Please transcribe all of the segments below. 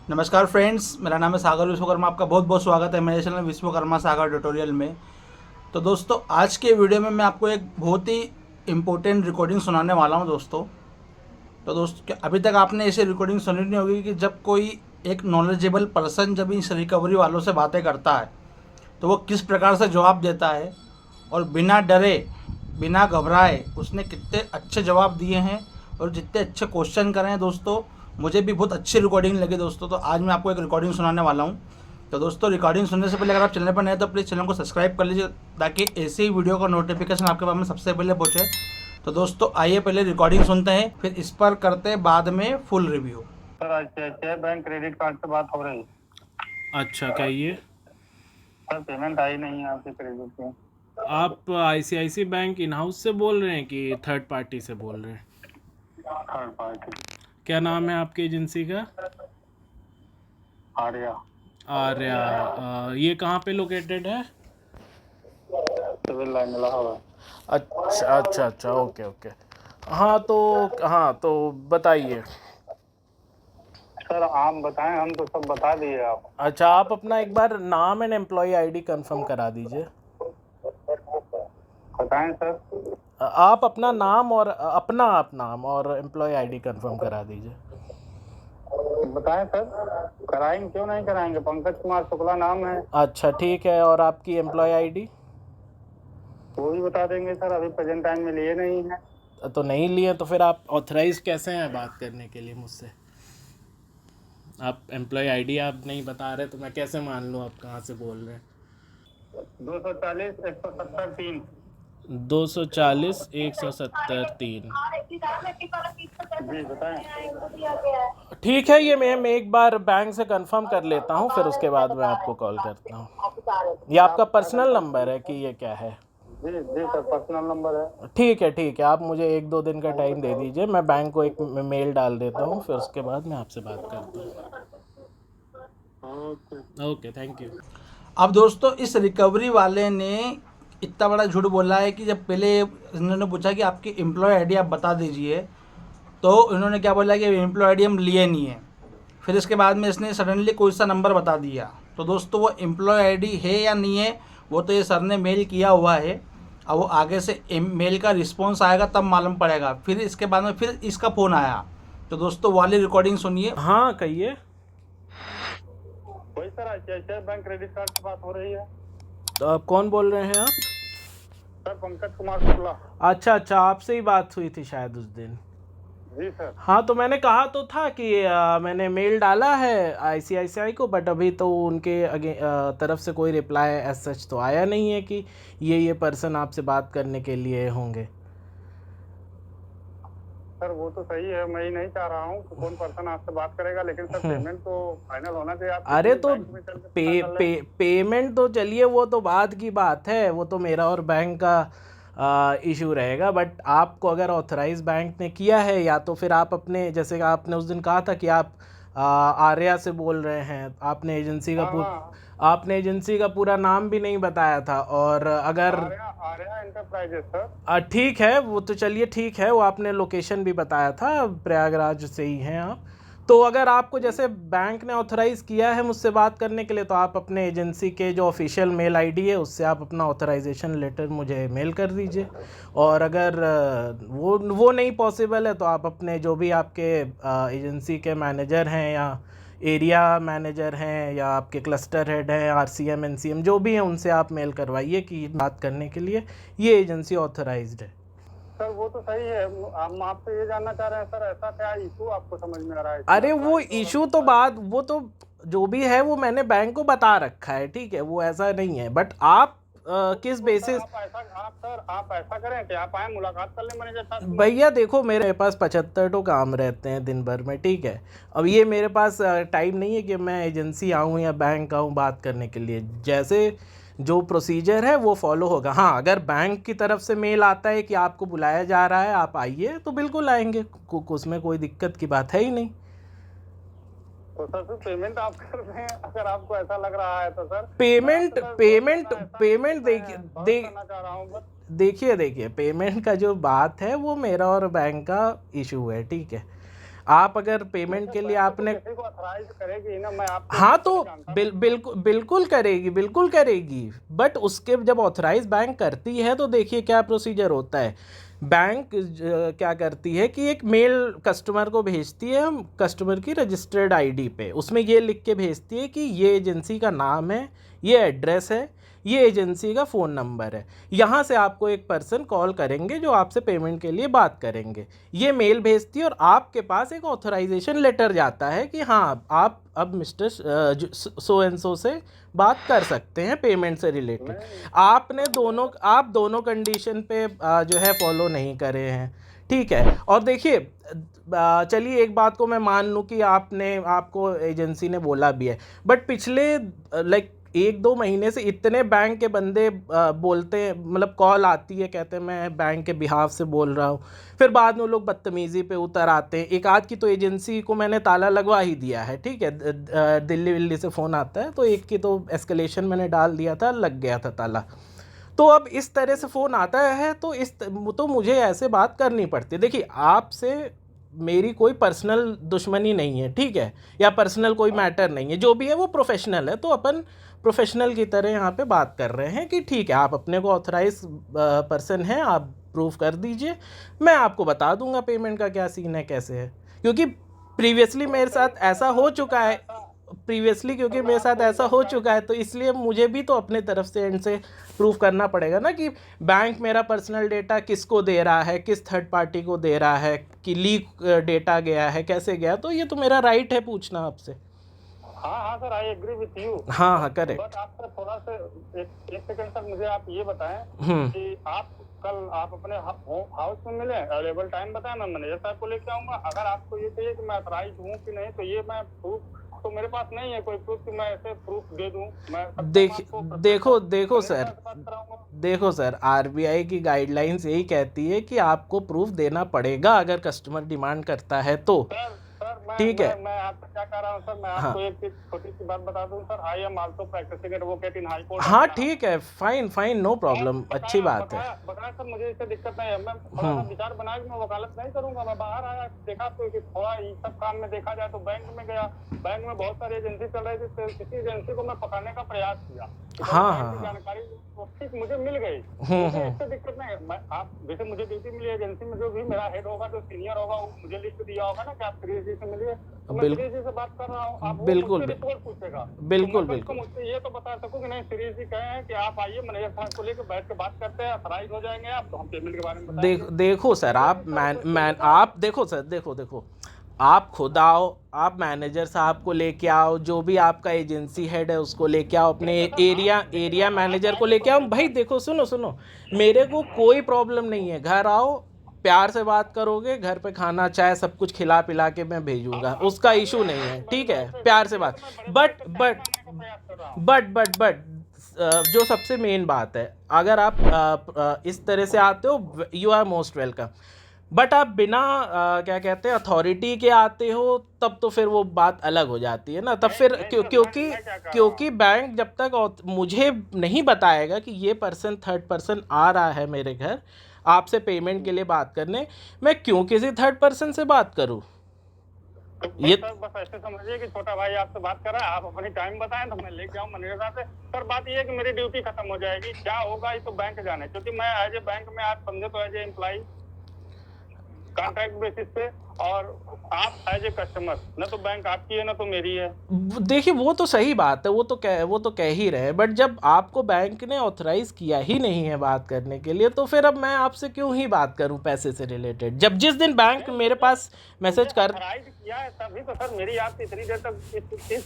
नमस्कार फ्रेंड्स, मेरा नाम है सागर विश्वकर्मा। आपका बहुत बहुत स्वागत है मेरे चैनल विश्वकर्मा सागर ट्यूटोरियल में। तो दोस्तों, आज के वीडियो में मैं आपको एक बहुत ही इम्पोर्टेंट रिकॉर्डिंग सुनाने वाला हूं दोस्तों। तो दोस्तों, क्या अभी तक आपने ऐसी रिकॉर्डिंग सुनी नहीं होगी कि जब कोई एक नॉलेजेबल पर्सन जब इस रिकवरी वालों से बातें करता है तो वो किस प्रकार से जवाब देता है और बिना डरे बिना घबराए उसने कितने अच्छे जवाब दिए हैं और जितने अच्छे क्वेश्चन करे हैं दोस्तों। मुझे भी बहुत अच्छी रिकॉर्डिंग लगी दोस्तों। तो आज मैं आपको एक रिकॉर्डिंग सुनाने वाला हूँ। तो दोस्तों, रिकॉर्डिंग सुनने से पहले अगर आप चैनल पर नए हैं तो प्लीज़ चैनल को सब्सक्राइब कर लीजिए ताकि ऐसे ही वीडियो का नोटिफिकेशन आपके पास में सबसे पहले पहुँचे। तो दोस्तों, आइए पहले रिकॉर्डिंग सुनते हैं, फिर इस पर करते हैं बाद में full review. Sir, ICICI bank credit card से बात हो रही है। अच्छा, कहिए। सर, पेमेंट आई नहीं है आपके क्रेडिट की। आप आईसीआईसी बैंक इन हाउस से बोल रहे हैं कि थर्ड पार्टी से बोल रहे हैं? Third party. क्या नाम है आपकी एजेंसी का? आर्या। आर्या। ये कहाँ पे लोकेटेड है? Civil line Allahabad. अच्छा अच्छा अच्छा, ओके ओके। हाँ तो बताइए। सर, आप बताएं, हम तो सब बता दिए आप। अच्छा, आप अपना एक बार नाम एंड एम्प्लॉय आईडी कंफर्म करा दीजिए। बताएं सर। आप अपना नाम और एम्प्लॉय आईडी कंफर्म करा दीजिए। बताएं सर। कराएंगे, क्यों नहीं कराएंगे। पंकज कुमार शुक्ला नाम है। अच्छा ठीक है, और आपकी एम्प्लॉय आईडी? वो भी बता देंगे सर, अभी प्रेजेंट टाइम में लिए नहीं है। तो नहीं लिए तो फिर आप ऑथराइज कैसे हैं बात करने के लिए मुझसे? आप एम्प्लॉय आईडी आप नहीं बता रहे तो मैं कैसे मान लूँ आप कहाँ से बोल रहे हैं? 240 170 3। 240 170 3। जी बताएं। ठीक है, ये मैं एक बार बैंक से कंफर्म कर लेता हूँ, फिर उसके बाद मैं आपको कॉल करता हूँ। ये आपका पर्सनल नंबर है कि ये क्या है? जी जी सर, पर्सनल नंबर है। ठीक है, आप मुझे 1-2 दिन का टाइम दे दीजिए, मैं बैंक को एक मेल डाल देता हूँ, फिर उसके बाद मैं आपसे बात करता हूँ। Okay, thank you. अब दोस्तों, इस रिकवरी वाले ने इतना बड़ा झूठ बोला है कि जब पहले इन्होंने पूछा कि आपकी एम्प्लॉय आईडी आप बता दीजिए, तो इन्होंने क्या बोला कि एम्प्लॉय आईडी हम लिए नहीं है। फिर इसके बाद में इसने सडनली कोई सा नंबर बता दिया। तो दोस्तों, वो एम्प्लॉय आईडी है या नहीं है वो तो ये सर ने मेल किया हुआ है। अब वो आगे से मेल का रिस्पॉन्स आएगा तब मालूम पड़ेगा। फिर इसके बाद में फिर इसका फ़ोन आया। तो दोस्तों, वाली रिकॉर्डिंग सुनिए। हाँ कहिए। वही sir, ICICI bank credit card से बात हो रही है। तो आप कौन बोल रहे हैं आप? सर, पंकज कुमार शुक्ला। अच्छा, आपसे ही बात हुई थी शायद उस दिन। जी सर। हाँ, तो मैंने कहा तो था कि मैंने मेल डाला है आईसीआईसीआई को, बट अभी तो उनके तरफ से कोई रिप्लाई एज सच तो आया नहीं है कि ये पर्सन आपसे बात करने के लिए होंगे। सर, वो तो सही है, मैं ही नहीं चाह रहा हूँ कि कौन पर्सन आपसे बात करेगा, लेकिन सर पेमेंट तो फाइनल होना चाहिए। आप अरे तो बैंक में चल के पता कर लें। पेमेंट तो चलिए वो तो बाद की बात है, वो तो मेरा और बैंक का इशू रहेगा। बट आपको अगर ऑथराइज बैंक ने किया है, या तो फिर आप अपने, जैसे कि आपने उस दिन कहा था कि आप आर्या से बोल रहे हैं, हाँ। आपने एजेंसी का पूरा नाम भी नहीं बताया था। और अगर आर्या एंटरप्राइजेस सर। ठीक है, वो तो चलिए ठीक है, वो आपने लोकेशन भी बताया था, प्रयागराज से ही हैं आप। तो अगर आपको जैसे बैंक ने ऑथराइज़ किया है मुझसे बात करने के लिए, तो आप अपने एजेंसी के जो ऑफिशियल मेल आईडी है उससे आप अपना ऑथराइजेशन लेटर मुझे मेल कर दीजिए। और अगर वो नहीं पॉसिबल है तो आप अपने जो भी आपके एजेंसी के मैनेजर हैं, या एरिया मैनेजर हैं, या आपके क्लस्टर हेड हैं, आरसीएम एनसीएम जो भी हैं, उनसे आप मेल करवाइए कि बात करने के लिए ये एजेंसी ऑथराइज्ड है। सर, वो तो सही है। हम आपसे ये जानना चाह रहे हैं सर, ऐसा क्या इशू आपको समझ में आ रहा है? अरे वो इशू तो वो तो जो भी है वो मैंने बैंक को बता रखा है, ठीक है, वो ऐसा नहीं है। बट आप किस बेसिस? आप ऐसा करें कि आप आए, मुलाकात कर लें मैनेजर साहब से। भैया देखो, मेरे पास 75 तो काम रहते हैं दिन भर में, ठीक है। अब ये मेरे पास टाइम नहीं है कि मैं एजेंसी आऊँ या बैंक आऊँ बात करने के लिए। जैसे जो प्रोसीजर है वो फॉलो होगा। हाँ, अगर बैंक की तरफ से मेल आता है कि आपको बुलाया जा रहा है, आप आइए, तो बिल्कुल आएंगे, उसमें कोई दिक्कत की बात है ही नहीं। तो सर पेमेंट आप कर रहे हैं, अगर आपको ऐसा लग रहा है तो सर। पेमेंट देखिए, पेमेंट का जो बात है वो मेरा और बैंक का इशू है, ठीक है। आप अगर पेमेंट के लिए आपने किसी को ऑथराइज करेगी ना, मैं आपको हाँ तो जानता बिल्कुल करेगी, बिल्कुल करेगी। बट उसके जब ऑथराइज बैंक करती है तो देखिए क्या प्रोसीजर होता है। बैंक क्या करती है कि एक मेल कस्टमर को भेजती है, कस्टमर की रजिस्टर्ड आईडी पे, उसमें ये लिख के भेजती है कि ये एजेंसी का नाम है, ये एड्रेस है, ये एजेंसी का फ़ोन नंबर है, यहाँ से आपको एक पर्सन कॉल करेंगे जो आपसे पेमेंट के लिए बात करेंगे। ये मेल भेजती है और आपके पास एक ऑथराइजेशन लेटर जाता है कि हाँ आप अब मिस्टर सो एंड सो से बात कर सकते हैं पेमेंट से रिलेटेड। आप दोनों कंडीशन पे जो है फॉलो नहीं करे हैं, ठीक है। और देखिए चलिए एक बात को मैं मान लूँ कि आपको एजेंसी ने बोला भी है, बट पिछले लाइक 1-2 महीने से इतने बैंक के बंदे बोलते हैं, मतलब कॉल आती है, कहते हैं मैं बैंक के बिहाफ से बोल रहा हूँ, फिर बाद में वो लोग बदतमीज़ी पे उतर आते हैं। एक आध की तो एजेंसी को मैंने ताला लगवा ही दिया है, ठीक है, दिल्ली विल्ली से फ़ोन आता है, तो एक की तो एस्केलेशन मैंने डाल दिया था, लग गया था ताला। तो अब इस तरह से फ़ोन आता है तो मुझे ऐसे बात करनी पड़ती है। देखिए आपसे मेरी कोई पर्सनल दुश्मनी नहीं है, ठीक है, या पर्सनल कोई मैटर नहीं है, जो भी है वो प्रोफेशनल है, तो अपन प्रोफेशनल की तरह यहाँ पे बात कर रहे हैं कि ठीक है आप अपने को ऑथराइज पर्सन हैं, आप प्रूफ कर दीजिए, मैं आपको बता दूंगा पेमेंट का क्या सीन है, कैसे है। क्योंकि प्रीवियसली मेरे साथ ऐसा हो चुका है, क्योंकि मेरे साथ ऐसा हो चुका है, तो इसलिए मुझे भी तो अपने तरफ से एंड से प्रूफ करना पड़ेगा ना कि बैंक मेरा पर्सनल डेटा किसको दे रहा है, किस थर्ड पार्टी को दे रहा है, कि लीक डेटा गया है, कैसे गया, तो ये तो मेरा राइट है पूछना आपसे। हाँ हाँ sir, I agree with you. हाँ करेक्ट। बट आप सर थोड़ा सा एक सेकंड सर, मुझे आप ये बताएं कि आप कल आप अपने हाउस में मिले, अवेलेबल टाइम बताएं, मैं मैनेजर साहब को लेके आऊंगा। अगर आपको ये चाहिए कि मैं ऑथराइज हूँ कि नहीं, तो ये मैं प्रूफ तो मेरे पास नहीं है कोई प्रूफ कि मैं ऐसे प्रूफ दे दूं। मैं देखो सर आरबीआई की गाइडलाइंस यही कहती है कि आपको प्रूफ देना पड़ेगा अगर कस्टमर डिमांड करता है तो। ठीक है, मैं आपसे क्या कह रहा हूँ सर, मैं आपको एक छोटी सी बात बता दूं sir, I am also practicing advocate in high court. हाँ ठीक है, फाइन नो प्रॉब्लम, अच्छी बात है। बताया सर, मुझे इससे दिक्कत नहीं है, मैं थोड़ा सा विचार बना के मैं वकालत नहीं करूंगा। मैं बाहर आया, देखा तो कि थोड़ा ये सब काम में देखा जाए तो बैंक में गया, बैंक में बहुत सारी एजेंसी चल रही थी, किसी एजेंसी को मैं पकड़ने का प्रयास किया, हाँ जानकारी ठीक मुझे मिल गई, इससे दिक्कत नहीं है। मैं आप जैसे मुझे ड्यूटी मिली एजेंसी में, जो भी मेरा हेड होगा, जो सीनियर होगा, वो मुझे लिस्ट दिया होगा ना कि आप श्री जी से मिलिए, तो मैं श्री जी से बात कर रहा हूँ, आप बिल्कुल रिपोर्ट पूछेगा, बिल्कुल मुझसे ये तो बता सकूं कि नहीं श्री जी कहे हैं कि आप आइए, मैनेजर साहब को लेकर बैठ के बात करते हैं, ऑथराइज हो जाएंगे आप, तो हम पेमेंट के बारे में बताएंगे। देखो सर आप देखो आप खुद आओ, आप मैनेजर साहब को लेके आओ, जो भी आपका एजेंसी हेड है उसको लेके आओ, अपने एरिया मैनेजर को लेके आओ। भाई देखो सुनो, मेरे को कोई प्रॉब्लम नहीं है, घर आओ, प्यार से बात करोगे, घर पे खाना चाय सब कुछ खिला पिला के मैं भेजूंगा, उसका इशू नहीं है, ठीक है, प्यार से बात। बट जो सबसे मेन बात है, अगर आप इस तरह से आते हो, you are most welcome. But आप बिना क्या कहते हैं अथॉरिटी के आते हो, तब तो फिर वो बात अलग हो जाती है ना, तब फिर क्योंकि बैंक जब तक मुझे नहीं बताएगा कि ये पर्सन थर्ड पर्सन आ रहा है मेरे घर आपसे पेमेंट के लिए बात करने, मैं क्यों किसी थर्ड पर्सन से बात करूं। ये बस ऐसे समझिए कि छोटा भाई आपसे बात कर रहा है, आप अपनी टाइम बताएं तो मैं लेके आऊँ मैनेजर साहब से। सर बात ये है कि मेरी ड्यूटी खत्म हो जाएगी, क्या होगा ये तो बैंक जाने, क्योंकि मैं एज ए बैंक में आप समझे तो as a employee contract basis पे, और आप एज ए कस्टमर, न तो बैंक आपकी है न तो मेरी है। देखिए वो तो सही बात है, वो तो कह ही रहे हैं, बट जब आपको बैंक ने ऑथराइज किया ही नहीं है बात करने के लिए, तो फिर अब मैं आपसे क्यों ही बात करूं पैसे से रिलेटेड, जब जिस दिन बैंक मेरे पास मैसेज कर किया है तभी तो सर मेरी आपसे इतनी देर तक इस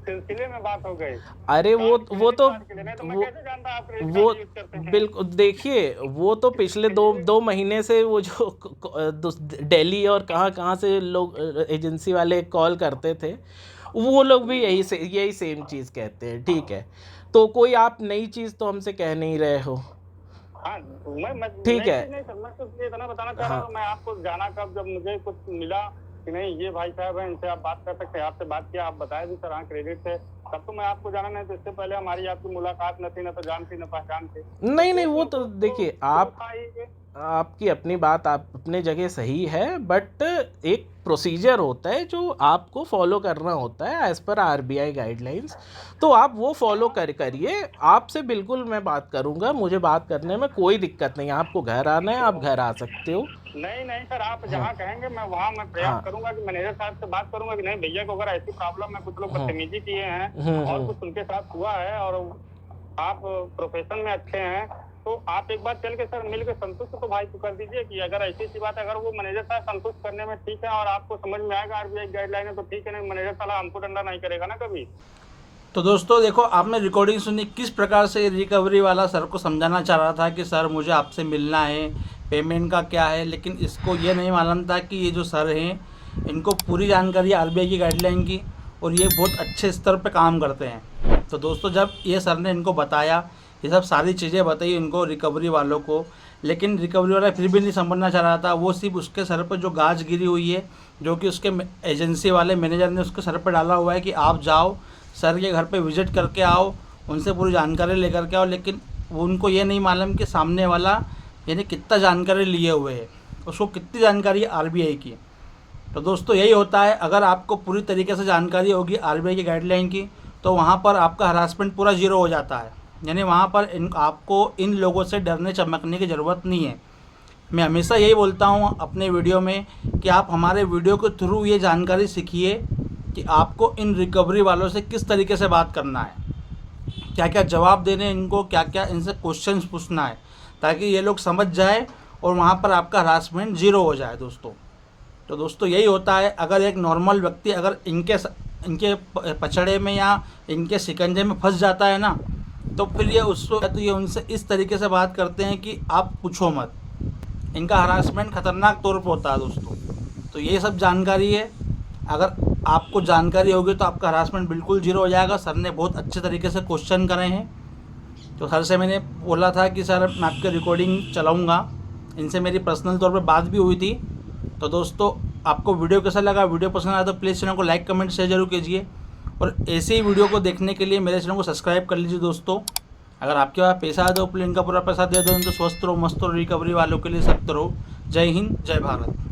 सिलसिले में बात हो गई। अरे वो बिल्कुल, देखिए वो तो पिछले दो महीने से वो जो दिल्ली और कहाँ से लोग एजेंसी वाले कॉल करते थे, वो लोग भी यही सेम चीज़ कहते हैं, ठीक है, तो कोई आप नई चीज़ तो हमसे कह नहीं रहे हो। हाँ, मैं ठीक है, नहीं सर, मैं तो इतना बताना चाह रहा हूँ, मैं आपको जाना कब, जब मुझे कुछ मिला कि नहीं ये भाई साहब हैं, इनसे आप बात कर सकते हैं, आपसे बात किया, आप बताए भी सर हाँ क्रेडिट है, तब तो मैं आपको जाना नहीं, तो इससे पहले हमारी आपकी मुलाकात न थी, न तो जान थी न पहचान थी। नहीं वो तो देखिए, आप था ही कि आपकी अपनी बात आप अपने जगह सही है, बट एक प्रोसीजर होता है जो आपको फॉलो करना होता है एज़ पर आरबीआई गाइडलाइंस। तो आप वो फॉलो करिए। आपसे बिल्कुल मैं बात करूंगा, मुझे बात करने में कोई दिक्कत नहीं। आपको घर आना है, आप घर आ सकते हो। नहीं सर, आप जहाँ कहेंगे मैं वहाँ मैं प्रयास हाँ। करूंगा कि मैनेजर साहब से बात करूंगा कि नहीं भैया को अगर ऐसी प्रॉब्लम है, कुछ लोग बदतमीजी किए हैं और कुछ उनके साथ हुआ है और आप प्रोफेशन में अच्छे हैं, तो आप एक बार चल के सर मिल के संतुष्ट तो भाई को कर दीजिए कि अगर ऐसी सी बात है, अगर वो मैनेजर साहब संतुष्ट करने में ठीक है और आपको समझ में आएगा आरबीआई गाइडलाइन है तो ठीक है, नहीं मैनेजर साहब हमको डंडा नहीं करेगा ना कभी। तो दोस्तों देखो, आपने रिकॉर्डिंग सुनी किस प्रकार से रिकवरी वाला सर को समझाना चाह रहा था कि सर मुझे आपसे मिलना है, पेमेंट का क्या है, लेकिन इसको ये नहीं मालूम था कि ये जो सर हैं इनको पूरी जानकारी आरबीआई की गाइडलाइन की और ये बहुत अच्छे स्तर पे काम करते हैं। तो दोस्तों जब ये सर ने इनको बताया, ये सब सारी चीज़ें बताई इनको रिकवरी वालों को, लेकिन रिकवरी वाला फिर भी नहीं समझना चाह रहा था। वो सिर्फ उसके सर पर जो गाज गिरी हुई है, जो कि उसके एजेंसी वाले मैनेजर ने उसके सर पर डाला हुआ है कि आप जाओ सर के घर पे विज़िट करके आओ, उनसे पूरी जानकारी लेकर के आओ, लेकिन वो उनको ये नहीं मालूम कि सामने वाला यानी कितना जानकारी लिए हुए है, उसको कितनी जानकारी है आरबीआई की। तो दोस्तों यही होता है, अगर आपको पूरी तरीके से जानकारी होगी आरबीआई की गाइडलाइन की तो वहाँ पर आपका हरासमेंट पूरा ज़ीरो हो जाता है। यानी वहाँ पर आपको इन लोगों से डरने चमकने की ज़रूरत नहीं है। मैं हमेशा यही बोलता हूँ अपने वीडियो में कि आप हमारे वीडियो के थ्रू ये जानकारी सीखिए कि आपको इन रिकवरी वालों से किस तरीके से बात करना है, क्या क्या जवाब देने इनको, क्या क्या इनसे क्वेश्चंस पूछना है, ताकि ये लोग समझ जाए और वहाँ पर आपका हरासमेंट ज़ीरो हो जाए दोस्तों। तो दोस्तों यही होता है, अगर एक नॉर्मल व्यक्ति अगर इनके पछड़े में या इनके शिकंजे में फंस जाता है ना, तो फिर ये ये उनसे इस तरीके से बात करते हैं कि आप पूछो मत। इनका हरासमेंट ख़तरनाक तौर पर होता है दोस्तों। तो ये सब जानकारी है, अगर आपको जानकारी होगी तो आपका हरासमेंट बिल्कुल ज़ीरो हो जाएगा। सर ने बहुत अच्छे तरीके से क्वेश्चन करे हैं। तो सर से मैंने बोला था कि सर मैं आपकी रिकॉर्डिंग चलाऊँगा, इनसे मेरी पर्सनल तौर पे बात भी हुई थी। तो दोस्तों आपको वीडियो कैसा लगा, वीडियो पसंद आया तो प्लीज़ चैनल को लाइक कमेंट शेयर जरूर कीजिए और ऐसे ही वीडियो को देखने के लिए मेरे चैनल को सब्सक्राइब कर लीजिए दोस्तों। अगर आपके पास पैसा है तो प्लीज़ इनका पूरा पैसा दे दो, तो स्वस्थ रहो, मस्त रहो, रिकवरी वालों के लिए सख्त रहो। जय हिंद, जय भारत।